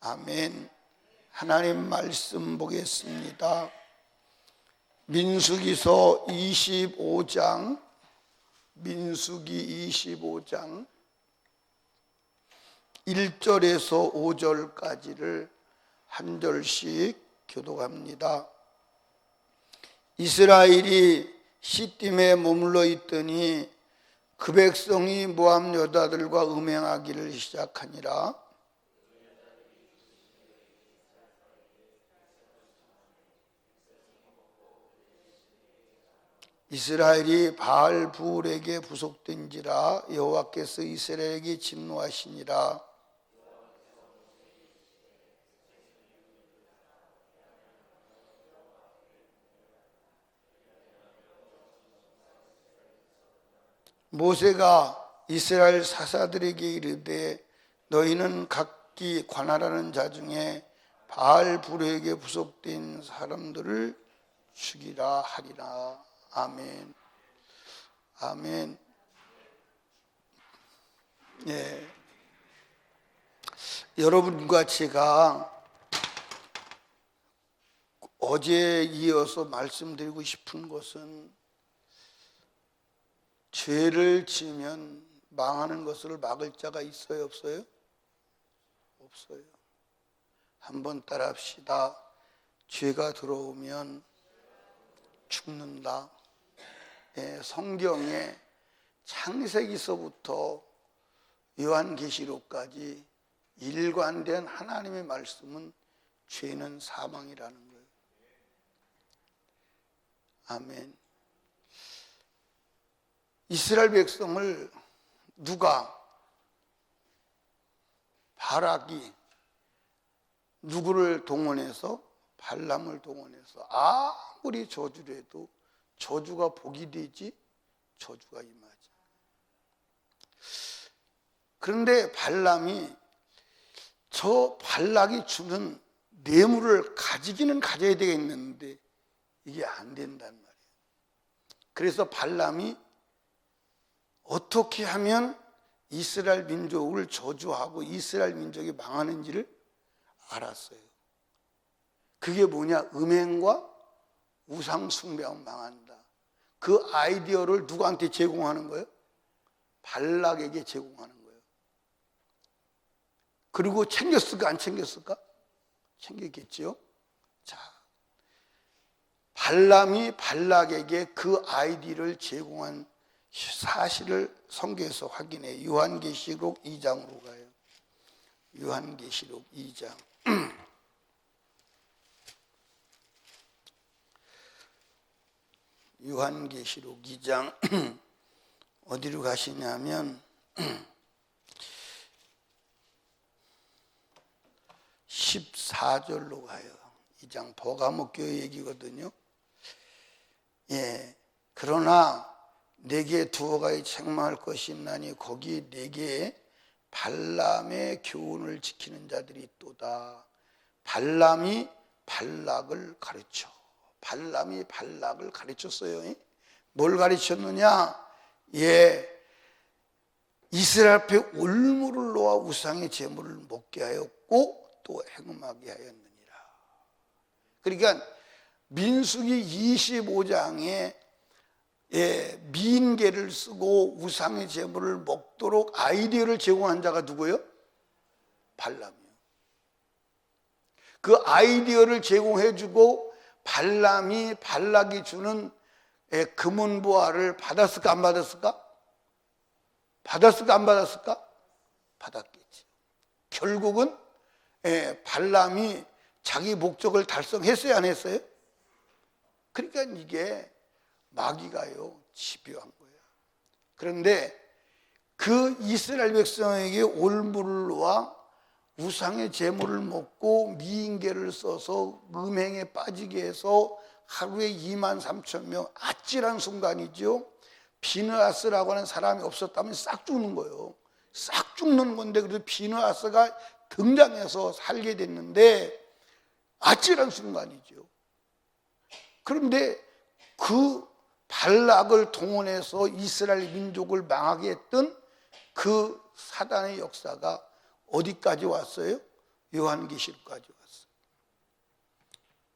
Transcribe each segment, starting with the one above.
아멘. 하나님 말씀 보겠습니다. 민수기서 25장, 민수기 25장 1절에서 5절까지를 한 절씩 교독합니다. 이스라엘이 시딤에 머물러 있더니 그 백성이 모압 여자들과 음행하기를 시작하니라. 이스라엘이 바알 부울에게 부속된지라 여호와께서 이스라엘에게 진노하시니라. 모세가 이스라엘 사사들에게 이르되 너희는 각기 관할하는 자 중에 바알 부울에게 부속된 사람들을 죽이라 하리라. 아멘. 아멘. 예. 여러분과 제가 어제에 이어서 말씀드리고 싶은 것은 죄를 지으면 망하는 것을 막을 자가 있어요, 없어요? 없어요. 한번 따라합시다. 죄가 들어오면 죽는다. 예, 성경에 창세기서부터 요한계시록까지 일관된 하나님의 말씀은 죄는 사망이라는 거예요. 아멘. 이스라엘 백성을 발악이 누구를 동원해서? 발람을 동원해서 아무리 저주를 해도 저주가 복이 되지 저주가 임하지. 그런데 발람이 저 발락이 주는 뇌물을 가지기는 가져야 되겠는데 이게 안 된단 말이에요. 그래서 발람이 어떻게 하면 이스라엘 민족을 저주하고 이스라엘 민족이 망하는지를 알았어요. 그게 뭐냐? 음행과 우상 숭배하면 망한다. 그 아이디어를 누구한테 제공하는 거예요? 발락에게 제공하는 거예요. 그리고 챙겼을까 안 챙겼을까? 챙겼겠지요. 자, 발람이 발락에게 그 아이디어를 제공한 사실을 성경에서 확인해. 요한계시록 2장으로 가요. 요한계시록 2장. 요한계시록 2장 어디로 가시냐면 14절로 가요. 2장 버가모교회 얘기거든요. 예, 그러나 내게 두어 가지 책망할 것이 있나니 거기 내게 발람의 교훈을 지키는 자들이 있도다. 발람이 발락을 가르쳐. 발람이 발락을 가르쳤어요. 뭘 가르쳤느냐? 예, 이스라엘 앞에 올무를 놓아 우상의 제물을 먹게 하였고 또 행음하게 하였느니라. 그러니까 민수기 25장에 미인계를 쓰고 우상의 제물을 먹도록 아이디어를 제공한 자가 누구예요? 발람이요. 그 아이디어를 제공해주고 발락이 주는 금은보화를 받았을까 안 받았을까? 받았을까 안 받았을까? 받았겠지. 결국은 발람이 자기 목적을 달성했어요 안 했어요? 그러니까 이게 마귀가요 집요한 거야. 그런데 그 이스라엘 백성에게 올무를 놓아 우상의 제물을 먹고 미인계를 써서 음행에 빠지게 해서 하루에 23,000명, 아찔한 순간이죠. 비느하스라고 하는 사람이 없었다면 싹 죽는 거예요. 싹 죽는 건데 그래도 비느하스가 등장해서 살게 됐는데 아찔한 순간이죠. 그런데 그 발락을 동원해서 이스라엘 민족을 망하게 했던 그 사단의 역사가 어디까지 왔어요? 요한계시록까지 왔어요.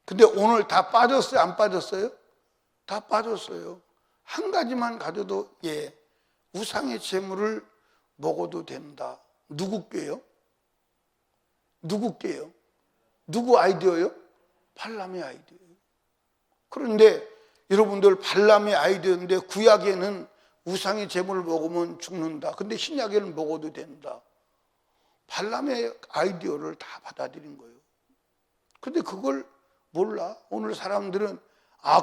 근데 오늘 다 빠졌어요? 안 빠졌어요? 다 빠졌어요. 한 가지만 가져도 우상의 제물을 먹어도 된다. 누구께요? 누구께요? 누구 아이디어요? 발람의 아이디어예요. 그런데 여러분들 발람의 아이디어인데 구약에는 우상의 제물을 먹으면 죽는다. 근데 신약에는 먹어도 된다. 발람의 아이디어를 다 받아들인 거예요. 근데 그걸 몰라. 오늘 사람들은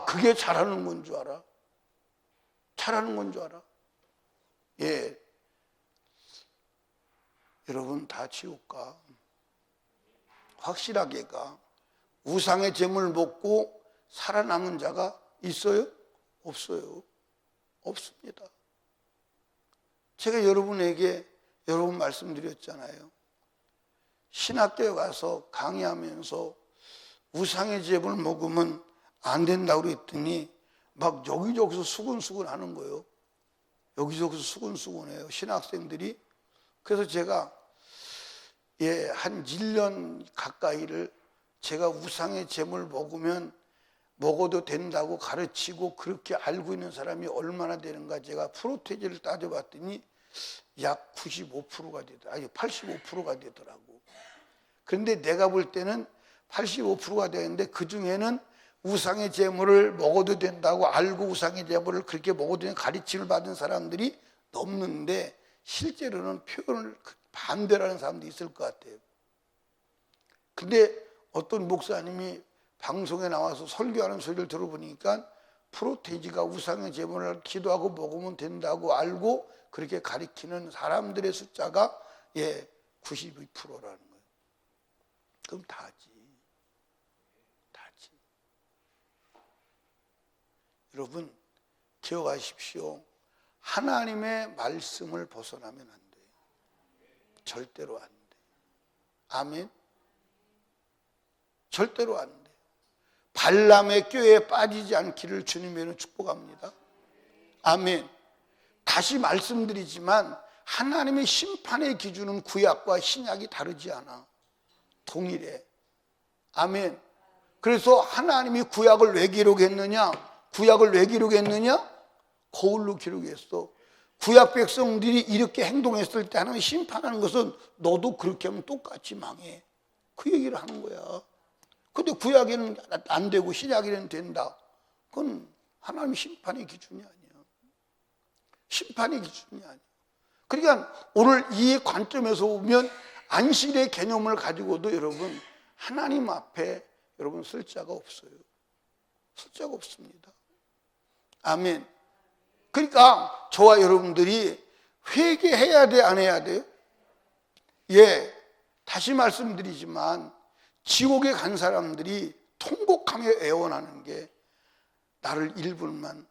그게 잘하는 건 줄 알아. 잘하는 건 줄 알아. 여러분 다 지옥 가. 확실하게 가. 우상의 제물 먹고 살아남은 자가 있어요? 없어요. 없습니다. 제가 여러분에게 여러 번 말씀드렸잖아요. 신학교에 가서 강의하면서 우상의 제물 먹으면 안 된다고 그랬더니 막 여기저기서 수근수근 하는 거예요. 여기저기서 수근수근해요. 신학생들이. 그래서 제가 한 1년 가까이를 제가 우상의 제물 먹어도 된다고 가르치고 그렇게 알고 있는 사람이 얼마나 되는가 제가 프로테이지를 따져봤더니 약 95%가 되더라고요. 아니 85%가 되더라고. 그런데 내가 볼 때는 85%가 되는데 그 중에는 우상의 제물을 먹어도 된다고 알고 우상의 제물을 그렇게 먹어도 된다고 가르침을 받은 사람들이 넘는데 실제로는 표현을 반대로 하는 사람도 있을 것 같아요. 근데 어떤 목사님이 방송에 나와서 설교하는 소리를 들어보니까 프로테이지가 우상의 제물을 기도하고 먹으면 된다고 알고 그렇게 가리키는 사람들의 숫자가 92%라는 거예요. 그럼 다지. 여러분 기억하십시오. 하나님의 말씀을 벗어나면 안 돼요. 절대로 안 돼요. 아멘. 절대로 안 돼요. 발람의 꾀에 빠지지 않기를 주님에는 축복합니다. 아멘. 다시 말씀드리지만 하나님의 심판의 기준은 구약과 신약이 다르지 않아. 동일해. 아멘. 그래서 하나님이 구약을 왜 기록했느냐? 구약을 왜 기록했느냐? 거울로 기록했어. 구약 백성들이 이렇게 행동했을 때 하나님이 심판하는 것은 너도 그렇게 하면 똑같이 망해. 그 얘기를 하는 거야. 근데 구약에는 안 되고 신약에는 된다. 그건 하나님 심판의 기준이 아니야. 심판의 기준이 아니야. 그러니까 오늘 이 관점에서 보면 안식의 개념을 가지고도 여러분 하나님 앞에 여러분 쓸 자가 없어요. 쓸 자가 없습니다. 아멘. 그러니까 저와 여러분들이 회개해야 돼, 안 해야 돼요? 다시 말씀드리지만 지옥에 간 사람들이 통곡하며 애원하는 게 나를 1분만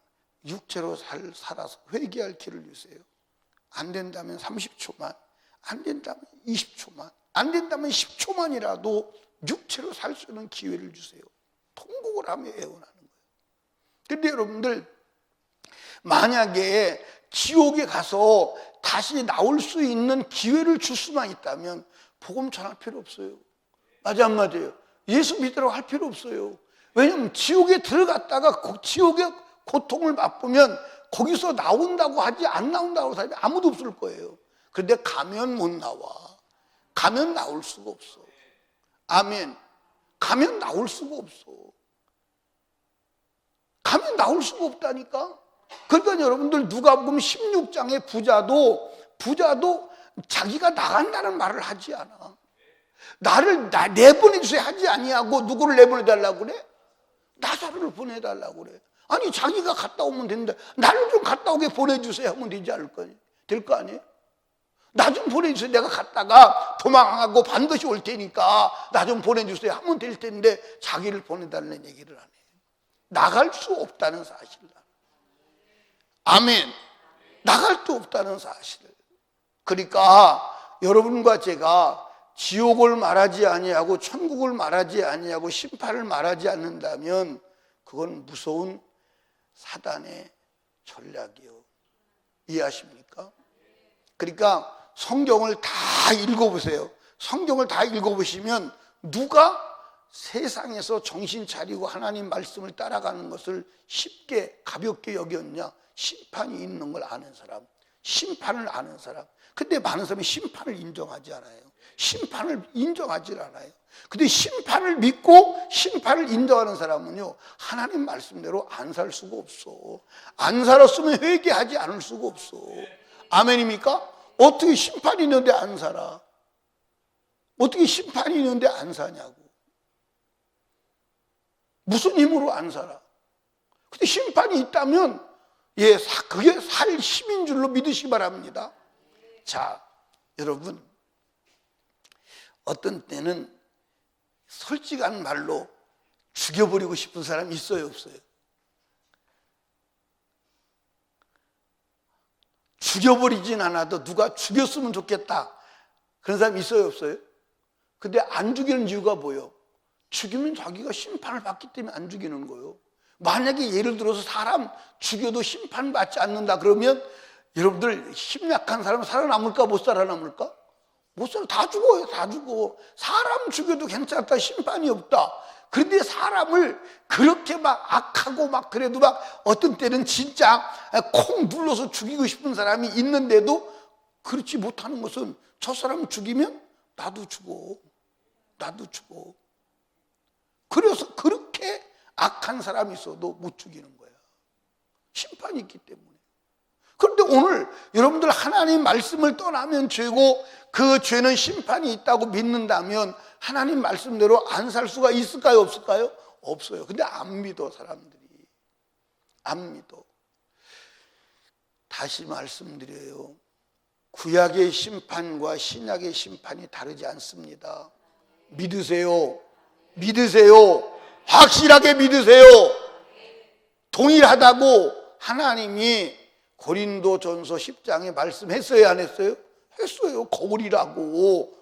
육체로 살아서 회개할 길을 주세요. 안 된다면 30초만, 안 된다면 20초만, 안 된다면 10초만이라도 육체로 살 수 있는 기회를 주세요. 통곡을 하며 애원하는 거예요. 그런데 여러분들 만약에 지옥에 가서 다시 나올 수 있는 기회를 줄 수만 있다면 복음 전할 필요 없어요. 맞아 안 맞아요? 예수 믿으라고 할 필요 없어요. 왜냐하면 지옥에 들어갔다가 지옥의 고통을 맛보면 거기서 나온다고 하지 안 나온다고 하는 사람이 아무도 없을 거예요. 그런데 가면 못 나와. 가면 나올 수가 없어. 아멘. 가면 나올 수가 없어. 가면 나올 수가 없다니까. 그러니까 여러분들 누가복음 16장의 부자도 자기가 나간다는 말을 하지 않아. 나를 내보내주세요 하지 아니하고 누구를 내보내달라고 그래? 나사로를 보내달라고 그래. 아니 자기가 갔다 오면 된다. 나를 좀 갔다 오게 보내주세요 하면 되지 않을 거니? 될 거 아니에요? 나 좀 보내주세요. 내가 갔다가 도망하고 반드시 올 테니까 나 좀 보내주세요 하면 될 텐데 자기를 보내달라는 얘기를 안 해. 나갈 수 없다는 사실을. 아멘. 나갈 수 없다는 사실을. 그러니까 여러분과 제가 지옥을 말하지 아니하고 천국을 말하지 아니하고 심판을 말하지 않는다면 그건 무서운 사단의 전략이요. 이해하십니까? 그러니까 성경을 다 읽어보세요. 성경을 다 읽어보시면 누가 세상에서 정신 차리고 하나님 말씀을 따라가는 것을 쉽게 가볍게 여겼냐? 심판이 있는 걸 아는 사람, 심판을 아는 사람. 근데 많은 사람이 심판을 인정하지 않아요. 심판을 인정하지 않아요. 근데 심판을 믿고 심판을 인정하는 사람은요, 하나님 말씀대로 안 살 수가 없어. 안 살았으면 회개하지 않을 수가 없어. 아멘입니까? 어떻게 심판이 있는데 안 살아? 어떻게 심판이 있는데 안 사냐고. 무슨 힘으로 안 살아? 근데 심판이 있다면 그게 살 힘인 줄로 믿으시기 바랍니다. 자, 여러분, 어떤 때는 솔직한 말로 죽여버리고 싶은 사람이 있어요, 없어요? 죽여버리진 않아도 누가 죽였으면 좋겠다, 그런 사람이 있어요, 없어요? 근데 안 죽이는 이유가 뭐예요? 죽이면 자기가 심판을 받기 때문에 안 죽이는 거예요. 만약에 예를 들어서 사람 죽여도 심판받지 않는다 그러면 여러분들, 힘 약한 사람은 살아남을까 못 살아남을까? 못 살아. 다 죽어요. 다 죽어. 사람 죽여도 괜찮다, 심판이 없다. 그런데 사람을 그렇게 막 악하고 막 그래도 막 어떤 때는 진짜 콩 눌러서 죽이고 싶은 사람이 있는데도 그렇지 못하는 것은, 저 사람 죽이면 나도 죽어. 나도 죽어. 그래서 그렇게 악한 사람이 있어도 못 죽이는 거야. 심판이 있기 때문에. 그런데 오늘 여러분들 하나님 말씀을 떠나면 죄고 그 죄는 심판이 있다고 믿는다면 하나님 말씀대로 안 살 수가 있을까요, 없을까요? 없어요. 근데 안 믿어, 사람들이. 안 믿어. 다시 말씀드려요. 구약의 심판과 신약의 심판이 다르지 않습니다. 믿으세요. 믿으세요. 확실하게 믿으세요. 동일하다고 하나님이 고린도전서 10장에 말씀했어요, 안 했어요? 했어요. 거울이라고.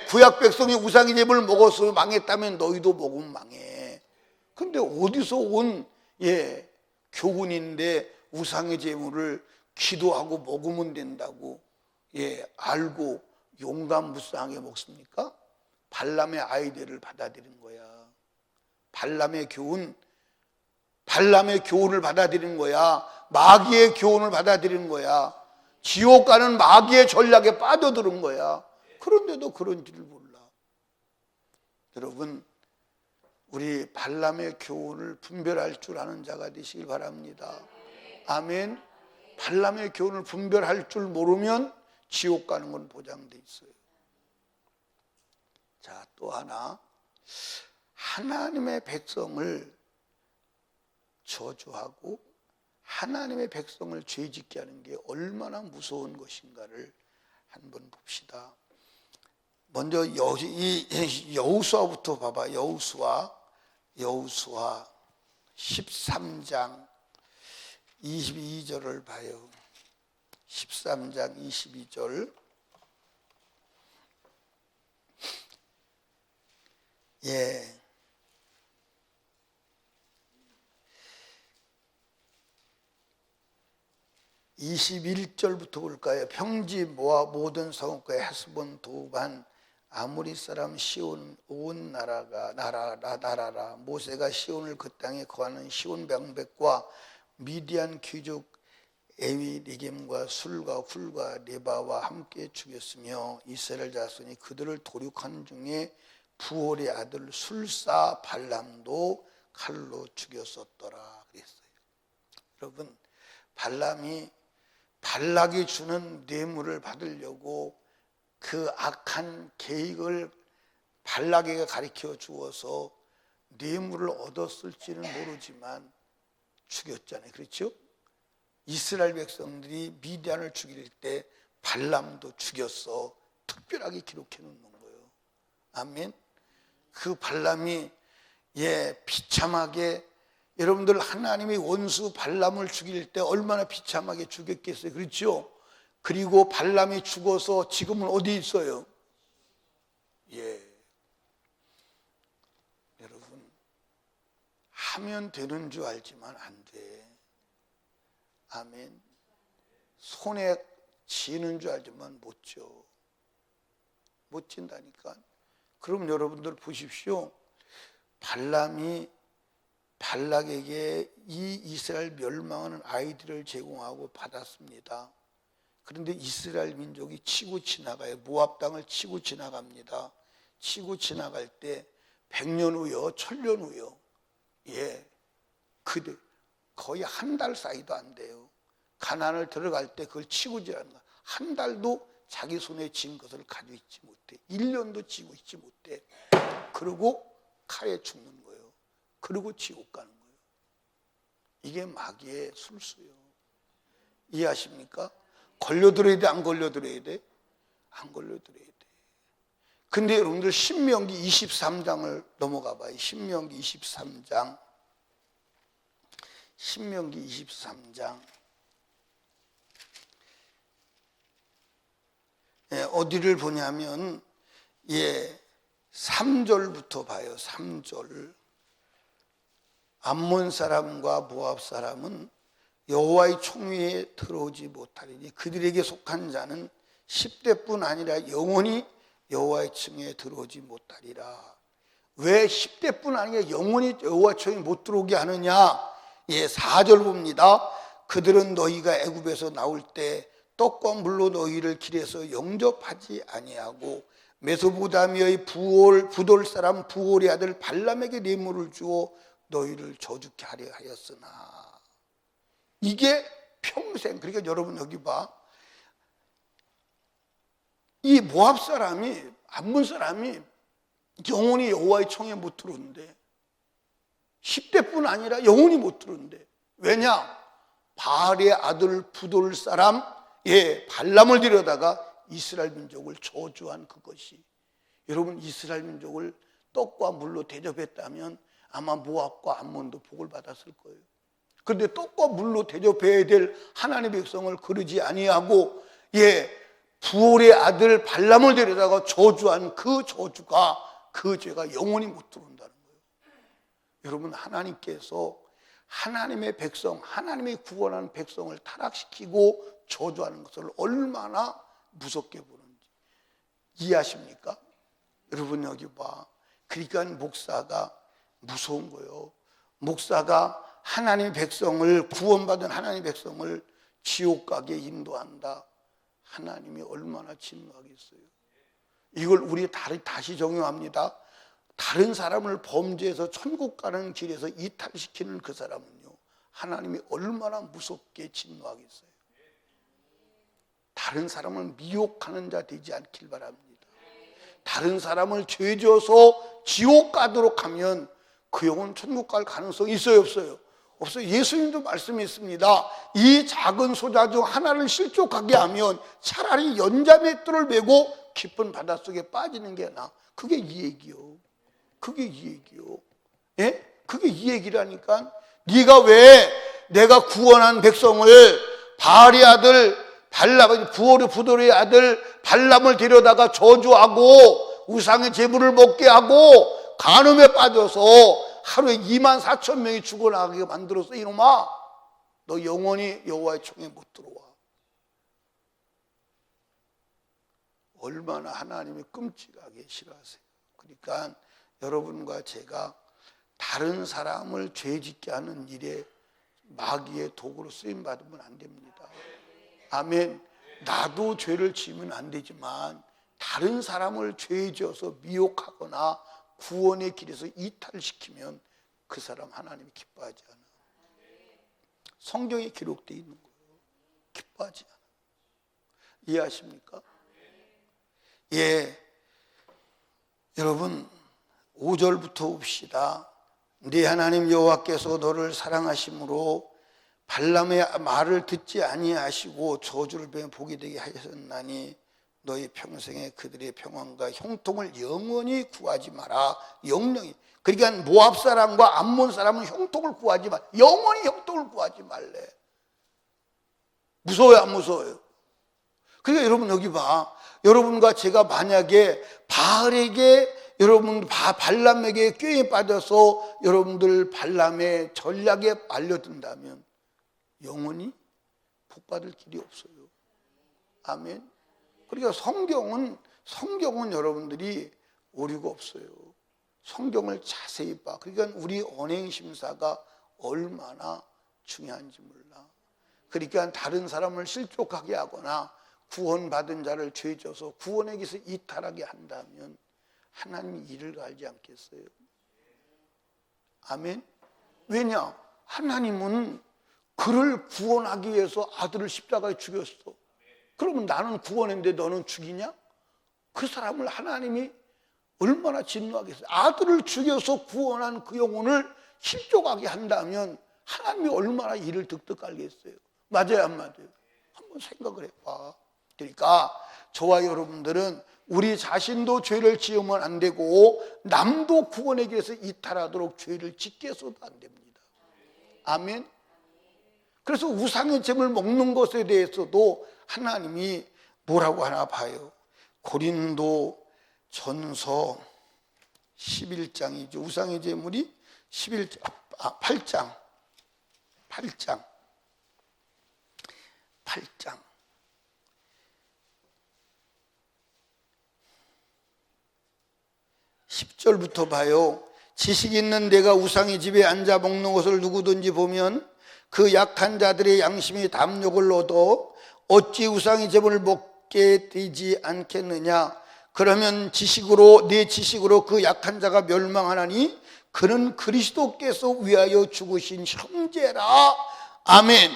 구약 백성이 우상의 제물을 먹어서 망했다면 너희도 먹으면 망해. 근데 어디서 온 교훈인데 우상의 제물을 기도하고 먹으면 된다고 알고 용감무쌍하게 먹습니까? 발람의 아이디어를 받아들인 거야. 발람의 교훈을 받아들이는 거야. 마귀의 교훈을 받아들이는 거야. 지옥 가는 마귀의 전략에 빠져드는 거야. 그런데도 그런 줄을 몰라. 여러분, 우리 발람의 교훈을 분별할 줄 아는 자가 되시길 바랍니다. 아멘. 발람의 교훈을 분별할 줄 모르면 지옥 가는 건 보장돼 있어요. 자, 또 하나, 하나님의 백성을 저주하고 하나님의 백성을 죄짓게 하는 게 얼마나 무서운 것인가를 한번 봅시다. 먼저 여호수아부터 봐봐. 여호수아 13장 22절을 봐요. 13장 22절. 예. 21절부터 볼까요? 평지 모압 모든 성읍과 헤스본 도반 아모리 사람 시온 온 나라라. 모세가 시온을 그 땅에 거하는 시온 방백과 미디안 귀족 에위리겜과 술과 훌과 레바와 함께 죽였으며 이스라엘 자손이 그들을 도륙한 중에 부홀의 아들 술사 발람도 칼로 죽였었더라 그랬어요. 여러분, 발락이 주는 뇌물을 받으려고 그 악한 계획을 발락에게 가르쳐 주어서 뇌물을 얻었을지는 모르지만 죽였잖아요. 그렇죠? 이스라엘 백성들이 미디안을 죽일 때 발람도 죽였어. 특별하게 기록해 놓는 거예요. 아멘. 그 발람이 비참하게, 여러분들 하나님이 원수 발람을 죽일 때 얼마나 비참하게 죽였겠어요. 그렇죠? 그리고 발람이 죽어서 지금은 어디 있어요? 여러분, 하면 되는 줄 알지만 안 돼. 아멘. 손에 쥐는 줄 알지만 못 줘. 못 진다니까. 그럼 여러분들 보십시오. 발람이 발락에게 이 이스라엘 멸망하는 아이들을 제공하고 받았습니다. 그런데 이스라엘 민족이 치고 지나가요. 모압 땅을 치고 지나갑니다. 치고 지나갈 때 100년 후요, 1000년 후요. 그들 거의 한 달 사이도 안 돼요. 가나안을 들어갈 때 그걸 치고 지나가는 거야. 한 달도 자기 손에 쥔 것을 가지고 있지 못해. 1년도 쥐고 있지 못해. 그러고 칼에 죽는 거예요. 그러고 지옥 가는 거예요. 이게 마귀의 술수예요. 이해하십니까? 걸려들어야 돼? 안 걸려들어야 돼? 안 걸려들어야 돼. 근데 여러분들 신명기 23장을 넘어가 봐요. 신명기 23장. 신명기 23장. 어디를 보냐면 3절부터 봐요. 3절. 암몬 사람과 모압 사람은 여호와의 총위에 들어오지 못하리니 그들에게 속한 자는 10대뿐 아니라 영원히 여호와의 총위에 들어오지 못하리라. 왜 10대뿐 아니라 영원히 여호와의 총위에 못 들어오게 하느냐? 4절 봅니다. 그들은 너희가 애굽에서 나올 때 떡과 물로 너희를 길에서 영접하지 아니하고 메소포타미아의 부돌 사람 부올의 아들 발람에게 뇌물을 주어 너희를 저주케 하려 하였으나. 이게 평생. 그러니까 여러분 여기 봐. 이 모압 사람이, 암몬 사람이 영원히 여호와의 총에 못 들어오는데, 10대뿐 아니라 영원히 못 들어오는데, 왜냐? 바알의 아들 부돌 사람 발람을 데려다가 이스라엘 민족을 저주한 그것이. 여러분, 이스라엘 민족을 떡과 물로 대접했다면 아마 모압과 암몬도 복을 받았을 거예요. 그런데 떡과 물로 대접해야 될 하나님의 백성을 그러지 아니하고 부올의 아들 발람을 데려다가 저주한 그 저주가, 그 죄가 영원히 못 들어온다는 거예요. 여러분, 하나님께서 하나님의 백성, 하나님의 구원하는 백성을 타락시키고 저주하는 것을 얼마나 무섭게 보는지 이해하십니까? 여러분 여기 봐. 그러니까 목사가 무서운 거예요. 목사가 하나님의 백성을, 구원받은 하나님의 백성을 지옥 가게 인도한다. 하나님이 얼마나 진노하겠어요. 이걸 우리 다시 적용합니다. 다른 사람을 범죄해서 천국 가는 길에서 이탈시키는 그 사람은요, 하나님이 얼마나 무섭게 진노하겠어요. 다른 사람을 미혹하는 자 되지 않길 바랍니다. 다른 사람을 죄 지어서 지옥 가도록 하면 그 영혼 천국 갈 가능성이 있어요, 없어요? 없어요. 예수님도 말씀했습니다. 이 작은 소자 중 하나를 실족하게 하면 차라리 연자맷돌을 메고 깊은 바닷속에 빠지는 게 나아. 그게 이 얘기요. 그게 이 얘기요. 그게 이 얘기라니까. 네가 왜 내가 구원한 백성을 바알의 아들 발람, 부돌의 아들 발람을 데려다가 저주하고 우상의 제물을 먹게 하고 간음에 빠져서 하루에 24,000명이 죽어나가게 만들었어. 이놈아, 너 영원히 여호와의 총에 못 들어와. 얼마나 하나님이 끔찍하게 싫어하세요. 그러니까 여러분과 제가 다른 사람을 죄짓게 하는 일에 마귀의 도구로 쓰임받으면 안 됩니다. 아멘. 나도 죄를 지으면 안 되지만 다른 사람을 죄에 지어서 미혹하거나 구원의 길에서 이탈시키면 그 사람 하나님이 기뻐하지 않아. 성경에 기록되어 있는 거예요. 기뻐하지 않아. 이해하십니까? 여러분 5절부터 봅시다. 네 하나님 여호와께서 너를 사랑하심으로 발람의 말을 듣지 아니하시고 저주를 보게 되게 하셨나니 너희 평생에 그들의 평안과 형통을 영원히 구하지 마라. 영영히. 그러니까 모압 사람과 암몬 사람은 형통을 구하지 마. 영원히 형통을 구하지 말래. 무서워요, 안 무서워요? 그러니까 여러분 여기 봐. 여러분과 제가 만약에 바알에게, 여러분 발람에게 꾀에 빠져서 여러분들 발람의 전략에 말려든다면 영원히 복받을 길이 없어요. 아멘. 그러니까 성경은 성경은 여러분들이 오류가 없어요. 성경을 자세히 봐. 그러니까 우리 언행심사가 얼마나 중요한지 몰라. 그러니까 다른 사람을 실족하게 하거나 구원받은 자를 죄 져서 구원에게서 이탈하게 한다면 하나님이 이를 갈지 않겠어요? 아멘? 왜냐? 하나님은 그를 구원하기 위해서 아들을 십자가에 죽였어. 그러면 나는 구원했는데 너는 죽이냐? 그 사람을 하나님이 얼마나 진노하겠어요? 아들을 죽여서 구원한 그 영혼을 실족하게 한다면 하나님이 얼마나 이를 득득 갈겠어요? 맞아요, 안 맞아요? 한번 생각을 해봐. 그러니까 저와 여러분들은 우리 자신도 죄를 지으면 안 되고 남도 구원하기 위해서 이탈하도록 죄를 짓게 해서도 안 됩니다. 아멘. 그래서 우상의 제물 먹는 것에 대해서도 하나님이 뭐라고 하나 봐요. 고린도 전서 11장이죠. 우상의 제물이 8장 10절부터 봐요. 지식 있는 내가 우상의 집에 앉아 먹는 것을 누구든지 보면 그 약한 자들의 양심이 담력을 얻어 어찌 우상의 제물을 먹게 되지 않겠느냐. 그러면 내 지식으로 그 약한 자가 멸망하나니 그는 그리스도께서 위하여 죽으신 형제라. 아멘.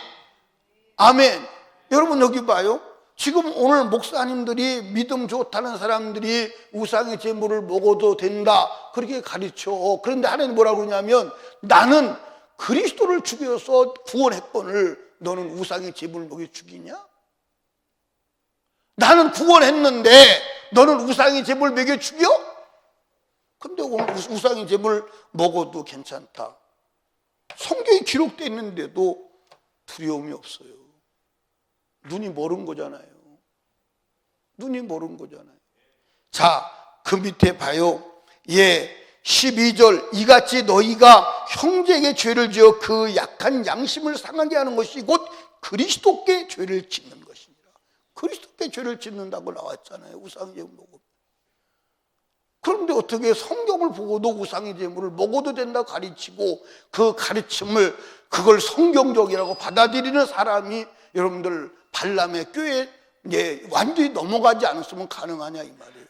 아멘. 여러분 여기 봐요. 지금 오늘 목사님들이 믿음 좋다는 사람들이 우상의 제물을 먹어도 된다 그렇게 가르쳐. 그런데 하나님 뭐라고 그러냐면 나는 그리스도를 죽여서 구원했거늘 너는 우상의 제물을 먹여 죽이냐? 나는 구원했는데 너는 우상의 제물 먹여 죽여? 근데 오늘 우상의 제물 먹어도 괜찮다. 성경에 기록되어 있는데도 두려움이 없어요. 눈이 멀은 거잖아요. 눈이 멀은 거잖아요. 자, 그 밑에 봐요. 12절 이같이 너희가 형제에게 죄를 지어 그 약한 양심을 상하게 하는 것이 곧 그리스도께 죄를 짓는 것이니라. 그리스도께 죄를 짓는다고 나왔잖아요. 우상의 제물 먹고. 그런데 어떻게 성경을 보고도 우상의 제물을 먹어도 된다고 가르치고 그 가르침을 그걸 성경적이라고 받아들이는 사람이 여러분들 발람의 꾀에 완전히 넘어가지 않았으면 가능하냐 이 말이에요.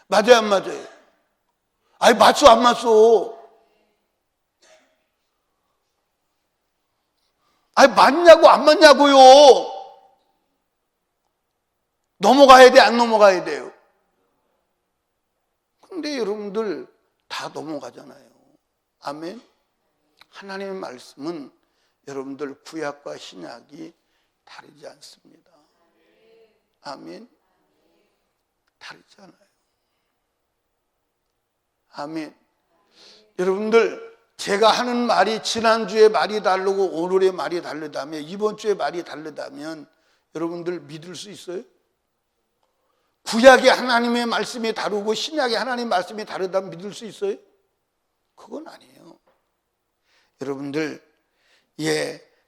맞아요, 안 맞아요? 아니 맞소 안 맞소? 아니 맞냐고 안 맞냐고요? 넘어가야 돼, 안 넘어가야 돼요? 근데 여러분들 다 넘어가잖아요. 아멘. 하나님의 말씀은 여러분들 구약과 신약이 다르지 않습니다. 아멘. 다르지 않아요. 아멘. 여러분들 제가 하는 말이 지난주에 말이 다르고 오늘의 말이 다르다면 이번 주에 말이 다르다면 여러분들 믿을 수 있어요? 구약의 하나님의 말씀이 다르고 신약의 하나님의 말씀이 다르다면 믿을 수 있어요? 그건 아니에요. 여러분들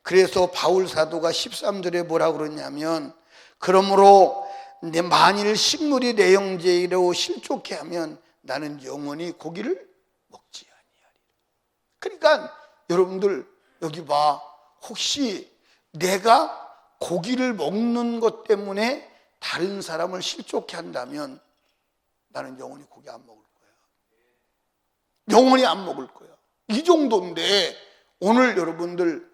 그래서 바울 사도가 13절에 뭐라고 그러냐면 그러므로 만일 식물이 내 형제로 실족해 하면 나는 영원히 고기를 먹지 아니하리라. 그러니까 여러분들 여기 봐. 혹시 내가 고기를 먹는 것 때문에 다른 사람을 실족해 한다면 나는 영원히 고기 안 먹을 거야. 영원히 안 먹을 거야. 이 정도인데 오늘 여러분들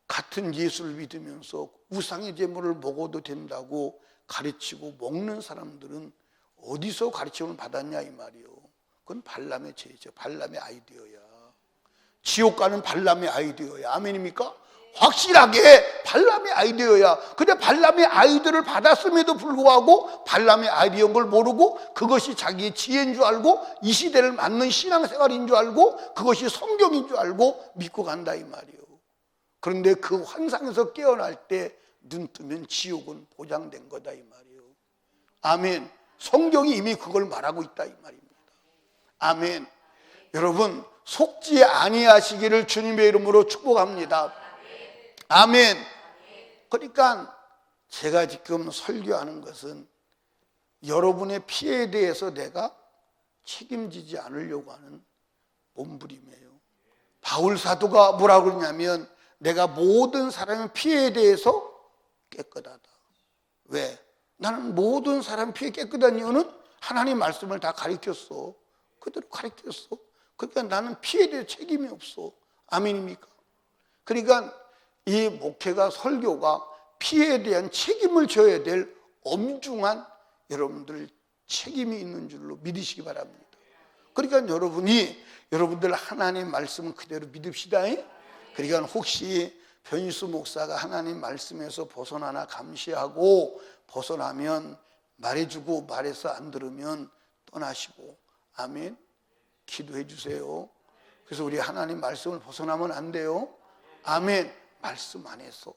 같은 예수를 믿으면서 우상의 제물을 먹어도 된다고 가르치고 먹는 사람들은 어디서 가르침을 받았냐 이 말이요. 그건 발람의 죄죠. 발람의 아이디어야. 지옥 가는 발람의 아이디어야. 아멘입니까? 확실하게 발람의 아이디어야. 근데 발람의 아이디어를 받았음에도 불구하고 발람의 아이디어인 걸 모르고 그것이 자기의 지혜인 줄 알고 이 시대를 맞는 신앙생활인 줄 알고 그것이 성경인 줄 알고 믿고 간다 이 말이에요. 그런데 그 환상에서 깨어날 때 눈 뜨면 지옥은 보장된 거다 이 말이에요. 아멘. 성경이 이미 그걸 말하고 있다 이 말입니다. 아멘. 여러분 속지 아니하시기를 주님의 이름으로 축복합니다. 아멘. 그러니까 제가 지금 설교하는 것은 여러분의 피해에 대해서 내가 책임지지 않으려고 하는 몸부림이에요. 바울 사도가 뭐라고 그러냐면 내가 모든 사람의 피해에 대해서 깨끗하다. 왜? 나는 모든 사람 피해 깨끗한 이유는 하나님 말씀을 다 가르쳤어. 그대로 가르쳤어. 그러니까 나는 피해에 대해 책임이 없어. 아멘입니까? 그러니까 이 목회가, 설교가 피해에 대한 책임을 져야 될 엄중한 여러분들 책임이 있는 줄로 믿으시기 바랍니다. 그러니까 여러분들 하나님 말씀은 그대로 믿읍시다. 그러니까 혹시 변희수 목사가 하나님 말씀에서 벗어나나 감시하고 벗어나면 말해주고 말해서 안 들으면 떠나시고, 아멘. 기도해 주세요. 그래서 우리 하나님 말씀을 벗어나면 안 돼요. 아멘. 말씀 안에서.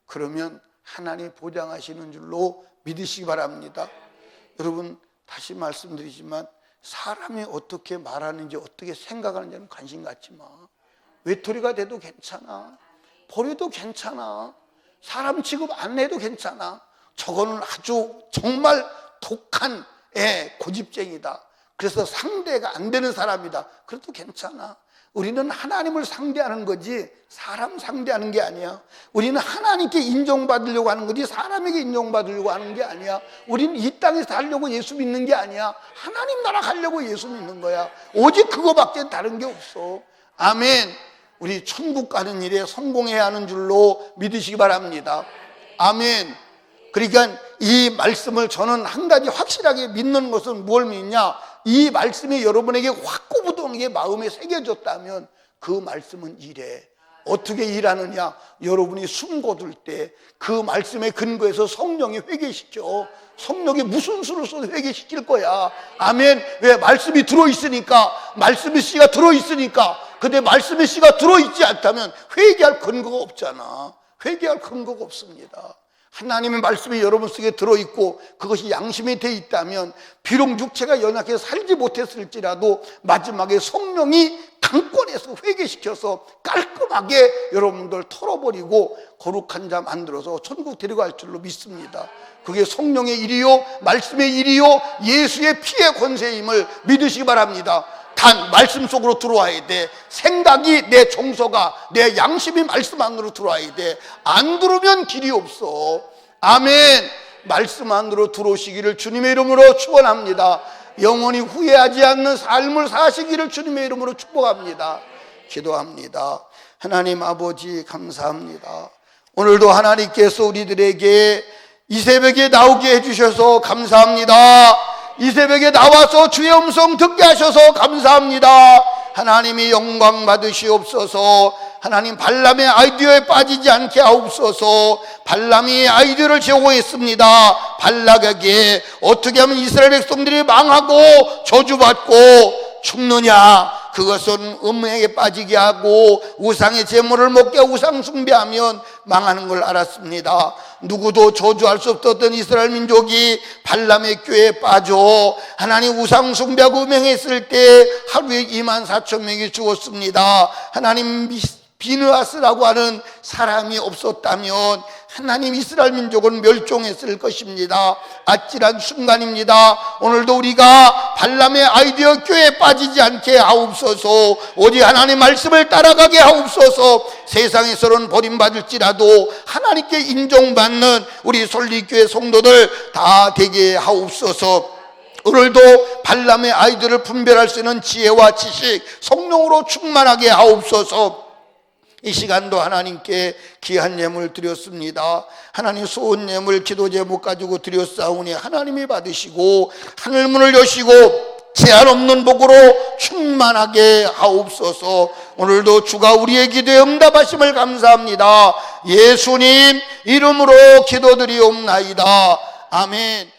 그러면 하나님 보장하시는 줄로 믿으시기 바랍니다. 여러분, 다시 말씀드리지만 사람이 어떻게 말하는지 어떻게 생각하는지는 관심 갖지 마. 외톨이가 돼도 괜찮아. 버려도 괜찮아. 사람 취급 안 해도 괜찮아. 저거는 아주 정말 독한 고집쟁이다. 그래서 상대가 안 되는 사람이다. 그래도 괜찮아. 우리는 하나님을 상대하는 거지 사람 상대하는 게 아니야. 우리는 하나님께 인정받으려고 하는 거지 사람에게 인정받으려고 하는 게 아니야. 우리는 이 땅에서 살려고 예수 믿는 게 아니야. 하나님 나라 가려고 예수 믿는 거야. 오직 그거밖에 다른 게 없어. 아멘. 우리 천국 가는 일에 성공해야 하는 줄로 믿으시기 바랍니다. 아멘. 그러니까 이 말씀을 저는 한 가지 확실하게 믿는 것은 뭘 믿냐? 이 말씀이 여러분에게 확고부동하게 마음에 새겨졌다면 그 말씀은 일해. 어떻게 일하느냐? 여러분이 숨 거둘 때 그 말씀의 근거에서 성령이 회개시켜. 성령이 무슨 수를 써도 회개시킬 거야. 아멘. 왜? 말씀이 들어있으니까. 말씀의 씨가 들어있으니까. 근데 말씀의 씨가 들어있지 않다면 회개할 근거가 없잖아. 회개할 근거가 없습니다. 하나님의 말씀이 여러분 속에 들어있고 그것이 양심이 돼 있다면 비록 육체가 연약해서 살지 못했을지라도 마지막에 성령이 강권해서 회개시켜서 깔끔하게 여러분들 털어버리고 거룩한 자 만들어서 천국 데려갈 줄로 믿습니다. 그게 성령의 일이요 말씀의 일이요 예수의 피의 권세임을 믿으시기 바랍니다. 단 말씀 속으로 들어와야 돼. 생각이 내 정서가 내 양심이 말씀 안으로 들어와야 돼. 안 들으면 길이 없어. 아멘. 말씀 안으로 들어오시기를 주님의 이름으로 축원합니다. 영원히 후회하지 않는 삶을 사시기를 주님의 이름으로 축복합니다. 기도합니다. 하나님 아버지 감사합니다. 오늘도 하나님께서 우리들에게 이 새벽에 나오게 해주셔서 감사합니다. 이 새벽에 나와서 주의 음성 듣게 하셔서 감사합니다. 하나님이 영광 받으시옵소서. 하나님 발람의 아이디어에 빠지지 않게 하옵소서. 발람이 아이디어를 제공했습니다. 발락에게 어떻게 하면 이스라엘 백성들이 망하고 저주받고 죽느냐, 그것은 음행에 빠지게 하고 우상의 제물을 먹게 하고 우상 숭배하면 망하는 걸 알았습니다. 누구도 저주할 수 없었던 이스라엘 민족이 발람의 꾀에 빠져 하나님 우상 숭배하고 음행했을 때 하루에 24,000명이 죽었습니다. 하나님 비느하스라고 하는 사람이 없었다면 하나님 이스라엘 민족은 멸종했을 것입니다. 아찔한 순간입니다. 오늘도 우리가 발람의 아이디어 꾀에 빠지지 않게 하옵소서. 오직 하나님 말씀을 따라가게 하옵소서. 세상에서는 버림받을지라도 하나님께 인정받는 우리 솔리교회 성도들 다 되게 하옵소서. 오늘도 발람의 아이들을 분별할 수 있는 지혜와 지식 성령으로 충만하게 하옵소서. 이 시간도 하나님께 귀한 예물 드렸습니다. 하나님 소원 예물 기도 제목 가지고 드렸사오니 하나님이 받으시고 하늘문을 여시고 제한 없는 복으로 충만하게 하옵소서. 오늘도 주가 우리의 기도에 응답하심을 감사합니다. 예수님 이름으로 기도드리옵나이다. 아멘.